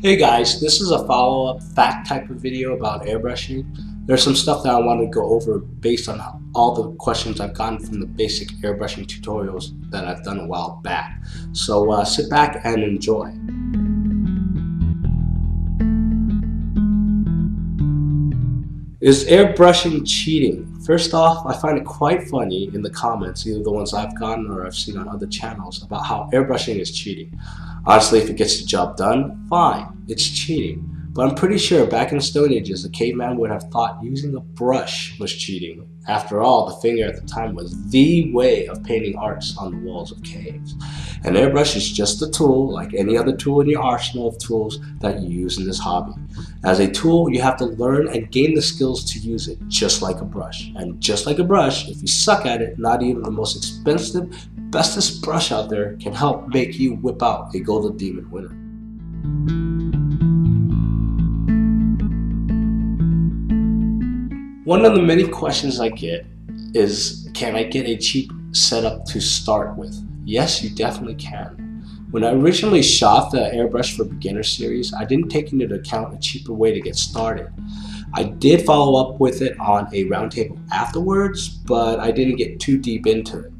Hey guys, this is a follow-up fact type of video about airbrushing. There's some stuff that I want to go over based on all the questions I've gotten from the basic airbrushing tutorials that I've done a while back. So sit back and enjoy. Is airbrushing cheating? First off, I find it quite funny in the comments, either the ones I've gotten or I've seen on other channels, about how airbrushing is cheating. Honestly, if it gets the job done, fine, it's cheating. But I'm pretty sure back in the Stone Ages, a caveman would have thought using a brush was cheating. After all, the finger at the time was the way of painting arts on the walls of caves. An airbrush is just a tool, like any other tool in your arsenal of tools that you use in this hobby. As a tool, you have to learn and gain the skills to use it, just like a brush. And just like a brush, if you suck at it, not even the most expensive, bestest brush out there can help make you whip out a Golden Demon winner. One of the many questions I get is, can I get a cheap setup to start with? Yes, you definitely can. When I originally shot the Airbrush for Beginners series, I didn't take into account a cheaper way to get started. I did follow up with it on a roundtable afterwards, but I didn't get too deep into it.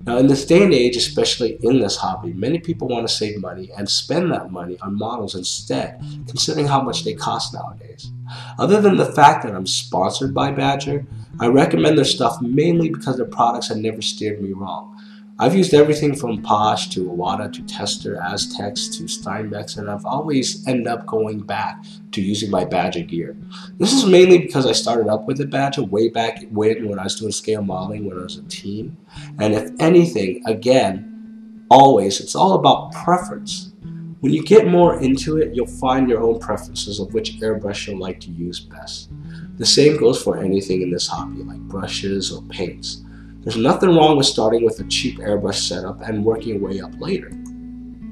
Now, in this day and age, especially in this hobby, many people want to save money and spend that money on models instead, considering how much they cost nowadays. Other than the fact that I'm sponsored by Badger, I recommend their stuff mainly because their products have never steered me wrong. I've used everything from Posh to Iwata to Tester, Aztecs to Steinbeck's, and I've always ended up going back to using my Badger gear. This is mainly because I started up with the Badger way back when I was doing scale modeling when I was a teen. And if anything, again, always, it's all about preference. When you get more into it, you'll find your own preferences of which airbrush you'll like to use best. The same goes for anything in this hobby, like brushes or paints. There's nothing wrong with starting with a cheap airbrush setup and working your way up later.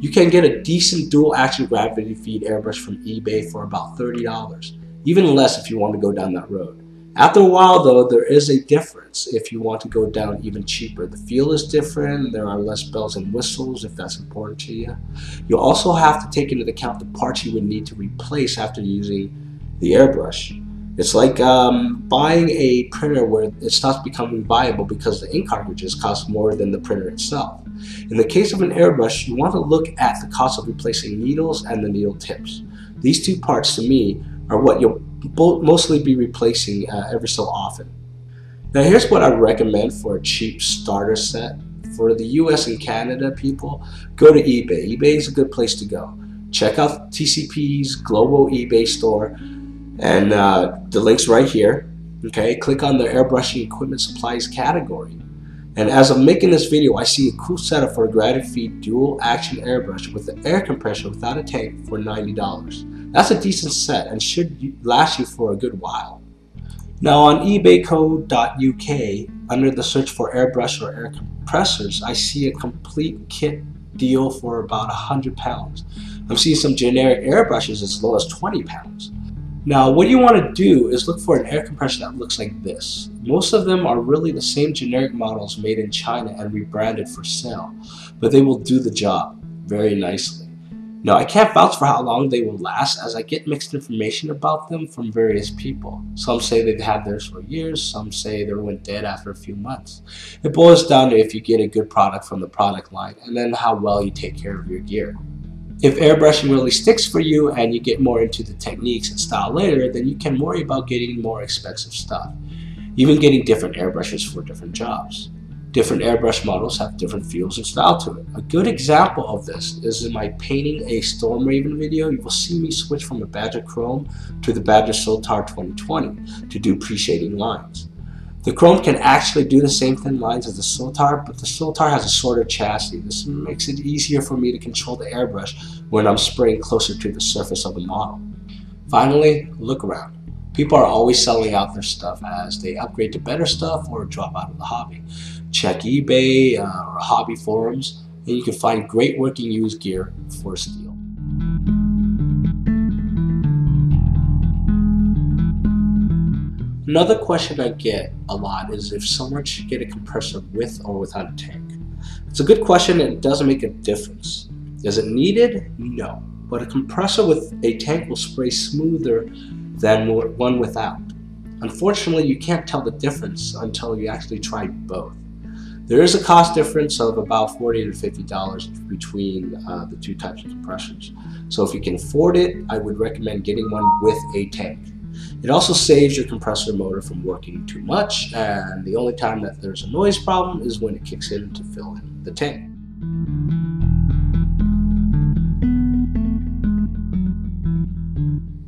You can get a decent dual action gravity feed airbrush from eBay for about $30, even less if you want to go down that road. After a while though, there is a difference if you want to go down even cheaper. The feel is different, there are less bells and whistles if that's important to you. You'll also have to take into account the parts you would need to replace after using the airbrush. It's like buying a printer where it stops becoming viable because the ink cartridges cost more than the printer itself. In the case of an airbrush, you want to look at the cost of replacing needles and the needle tips. These two parts, to me, are what you'll mostly be replacing every so often. Now here's what I recommend for a cheap starter set. For the US and Canada people, go to eBay. eBay is a good place to go. Check out TCP's global eBay store. And the link's right here. Okay, click on the airbrushing equipment supplies category. And as I'm making this video, I see a cool setup for a gravity feed dual action airbrush with the air compressor without a tank for $90. That's a decent set and should last you for a good while. Now on ebayco.uk, under the search for airbrush or air compressors, I see a complete kit deal for about £100. I'm seeing some generic airbrushes as low as £20. Now, what you want to do is look for an air compressor that looks like this. Most of them are really the same generic models made in China and rebranded for sale, but they will do the job very nicely. Now, I can't vouch for how long they will last as I get mixed information about them from various people. Some say they've had theirs for years, some say they went dead after a few months. It boils down to if you get a good product from the product line and then how well you take care of your gear. If airbrushing really sticks for you and you get more into the techniques and style later, then you can worry about getting more expensive stuff. Even getting different airbrushes for different jobs. Different airbrush models have different feels and style to it. A good example of this is in my painting a Storm Raven video. You will see me switch from a Badger Chrome to the Badger Sotar 2020 to do pre-shading lines. The Chrome can actually do the same thin lines as the Sotar, but the Sotar has a shorter chassis. This makes it easier for me to control the airbrush when I'm spraying closer to the surface of the model. Finally, look around. People are always selling out their stuff as they upgrade to better stuff or drop out of the hobby. Check eBay or hobby forums, and you can find great working used gear for a steal. Another question I get a lot is if someone should get a compressor with or without a tank. It's a good question and it doesn't make a difference. Is it needed? No. but a compressor with a tank will spray smoother than one without. Unfortunately, you can't tell the difference until you actually try both. There is a cost difference of about $40 to $50 between the two types of compressors. So if you can afford it, I would recommend getting one with a tank. It also saves your compressor motor from working too much, and the only time that there's a noise problem is when it kicks in to fill in the tank.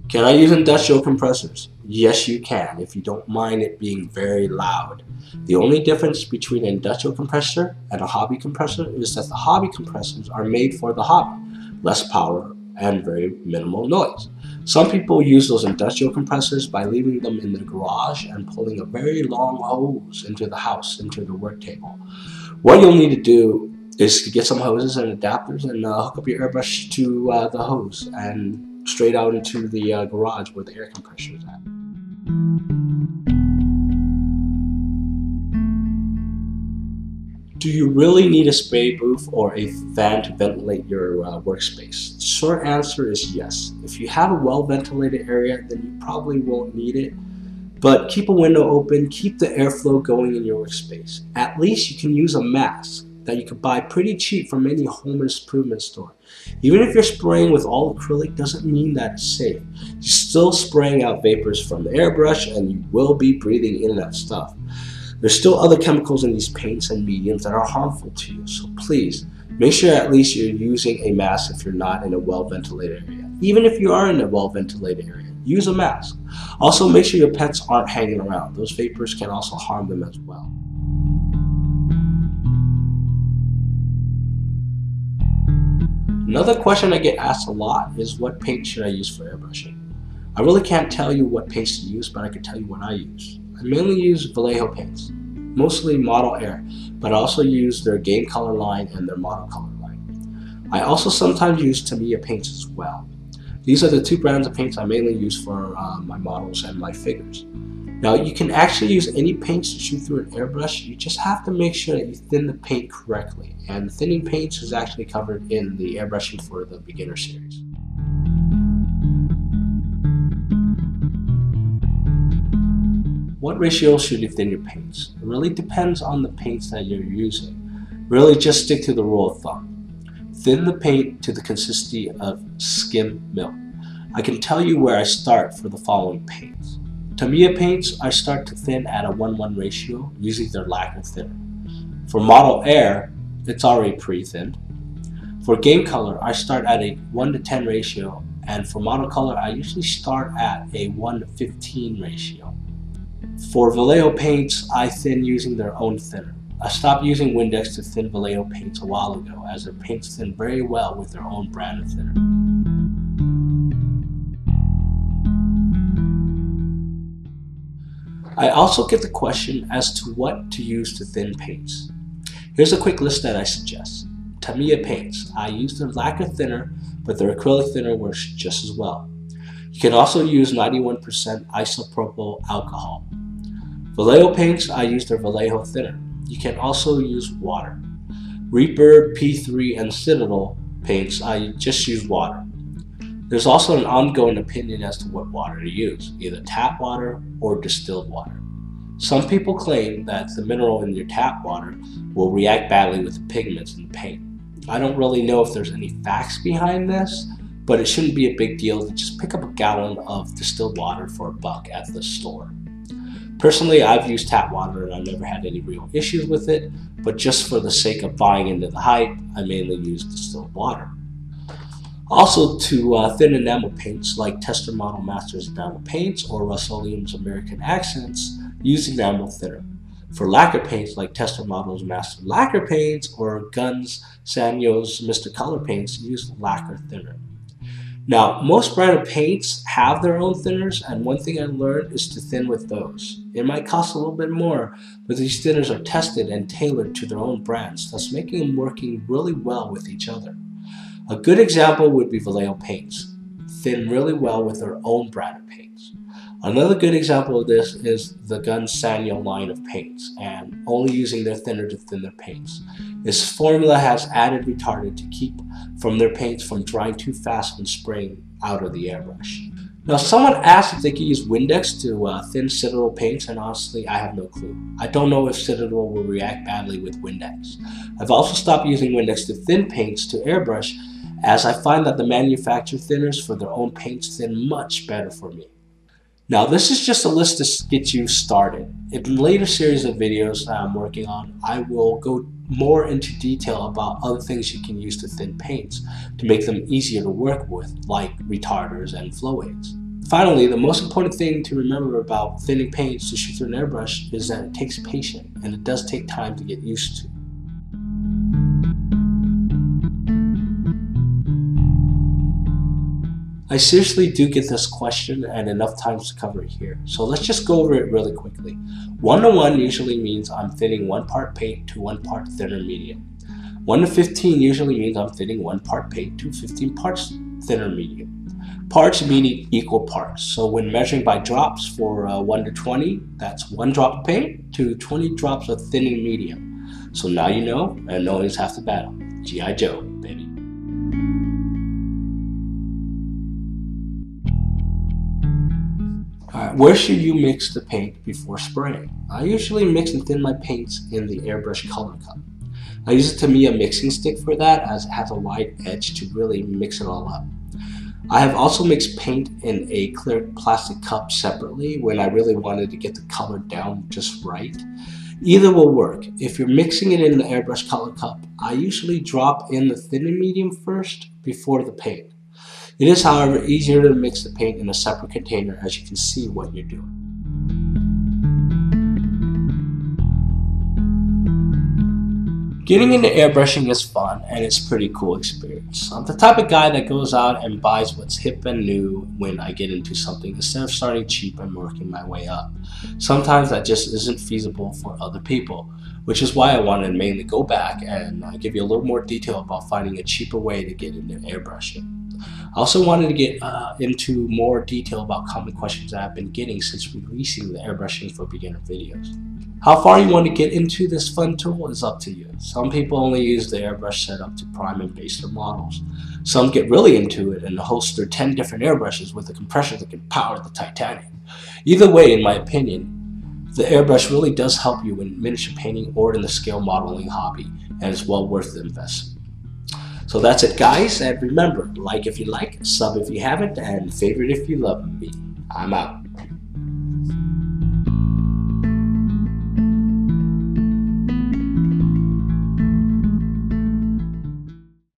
Can I use industrial compressors? Yes, you can, if you don't mind it being very loud. The only difference between an industrial compressor and a hobby compressor is that the hobby compressors are made for the hobby, less power and very minimal noise. Some people use those industrial compressors by leaving them in their garage and pulling a very long hose into the house, into the work table. What you'll need to do is to get some hoses and adapters and hook up your airbrush to the hose and straight out into the garage where the air compressor is at. Do you really need a spray booth or a fan to ventilate your workspace? The short answer is yes. If you have a well-ventilated area, then you probably won't need it. But keep a window open, keep the airflow going in your workspace. At least you can use a mask that you could buy pretty cheap from any home improvement store. Even if you're spraying with all acrylic, doesn't mean that it's safe. You're still spraying out vapors from the airbrush, and you will be breathing in that stuff. There's still other chemicals in these paints and mediums that are harmful to you, so please make sure at least you're using a mask if you're not in a well-ventilated area. Even if you are in a well-ventilated area, use a mask. Also, make sure your pets aren't hanging around. Those vapors can also harm them as well. Another question I get asked a lot is what paint should I use for airbrushing? I really can't tell you what paints to use, but I can tell you what I use. I mainly use Vallejo paints, mostly Model Air, but I also use their Game Color line and their Model Color line. I also sometimes use Tamiya paints as well. These are the two brands of paints I mainly use for my models and my figures. Now, you can actually use any paints to shoot through an airbrush. You just have to make sure that you thin the paint correctly, and thinning paints is actually covered in the Airbrushing for the Beginner series. What ratio should you thin your paints? It really depends on the paints that you're using. Really just stick to the rule of thumb. Thin the paint to the consistency of skim milk. I can tell you where I start for the following paints. Tamiya paints, I start to thin at a 1:1 ratio using their lacquer thinner. For Model Air, it's already pre-thinned. For Game Color, I start at a 1:10 ratio, and for Model Color, I usually start at a 1:15 ratio. For Vallejo paints, I thin using their own thinner. I stopped using Windex to thin Vallejo paints a while ago, as their paints thin very well with their own brand of thinner. I also get the question as to what to use to thin paints. Here's a quick list that I suggest. Tamiya paints, I use their lacquer thinner, but their acrylic thinner works just as well. You can also use 91% isopropyl alcohol. Vallejo paints, I use their Vallejo thinner. You can also use water. Reaper, P3, and Citadel paints, I just use water. There's also an ongoing opinion as to what water to use, either tap water or distilled water. Some people claim that the mineral in your tap water will react badly with the pigments in the paint. I don't really know if there's any facts behind this, but it shouldn't be a big deal to just pick up a gallon of distilled water for $1 at the store. Personally, I've used tap water and I've never had any real issues with it, but just for the sake of buying into the hype, I mainly use distilled water. Also, to thin enamel paints like Tester Model Masters Enamel Paints or Rust-Oleum's American Accents, use enamel thinner. For lacquer paints like Tester Model's Master Lacquer Paints or Guns Sanyo's Mr. Color Paints, use lacquer thinner. Now, most branded paints have their own thinners, and one thing I learned is to thin with those. It might cost a little bit more, but these thinners are tested and tailored to their own brands, thus making them working really well with each other. A good example would be Vallejo paints, thin really well with their own branded paints. Another good example of this is the Gun Sanyo line of paints, and only using their thinner to thin their paints. This formula has added retardant to keep from their paints from drying too fast when spraying out of the airbrush. Now, someone asked if they could use Windex to thin Citadel paints, and honestly, I have no clue. I don't know if Citadel will react badly with Windex. I've also stopped using Windex to thin paints to airbrush, as I find that the manufacturer thinners for their own paints thin much better for me. Now, this is just a list to get you started. In the later series of videos that I'm working on, I will go more into detail about other things you can use to thin paints to make them easier to work with, like retarders and flow aids. Finally, the most important thing to remember about thinning paints to shoot through an airbrush is that it takes patience, and it does take time to get used to. I seriously do get this question and enough times to cover it here, so let's just go over it really quickly. 1:1 usually means I'm thinning 1 part paint to 1 part thinner medium. 1:15 usually means I'm thinning 1 part paint to 15 parts thinner medium. Parts meaning equal parts, so when measuring by drops for 1:20, that's 1 drop of paint to 20 drops of thinning medium. So now you know, and knowing's half the battle. G.I. Joe, baby. Alright, where should you mix the paint before spraying? I usually mix and thin my paints in the airbrush color cup. I use a Tamiya mixing stick for that, as it has a wide edge to really mix it all up. I have also mixed paint in a clear plastic cup separately when I really wanted to get the color down just right. Either will work. If you're mixing it in the airbrush color cup, I usually drop in the thinner medium first before the paint. It is, however, easier to mix the paint in a separate container, as you can see what you're doing. Getting into airbrushing is fun, and it's a pretty cool experience. I'm the type of guy that goes out and buys what's hip and new when I get into something, instead of starting cheap and working my way up. Sometimes that just isn't feasible for other people, which is why I wanted to mainly go back and give you a little more detail about finding a cheaper way to get into airbrushing. I also wanted to get into more detail about common questions that I've been getting since releasing the Airbrushing for Beginner videos. How far you want to get into this fun tool is up to you. Some people only use the airbrush setup to prime and base their models. Some get really into it and host their 10 different airbrushes with a compressor that can power the Titanic. Either way, in my opinion, the airbrush really does help you in miniature painting or in the scale modeling hobby, and it's well worth the investment. So that's it, guys, and remember, like if you like, sub if you haven't, and favorite if you love me. I'm out.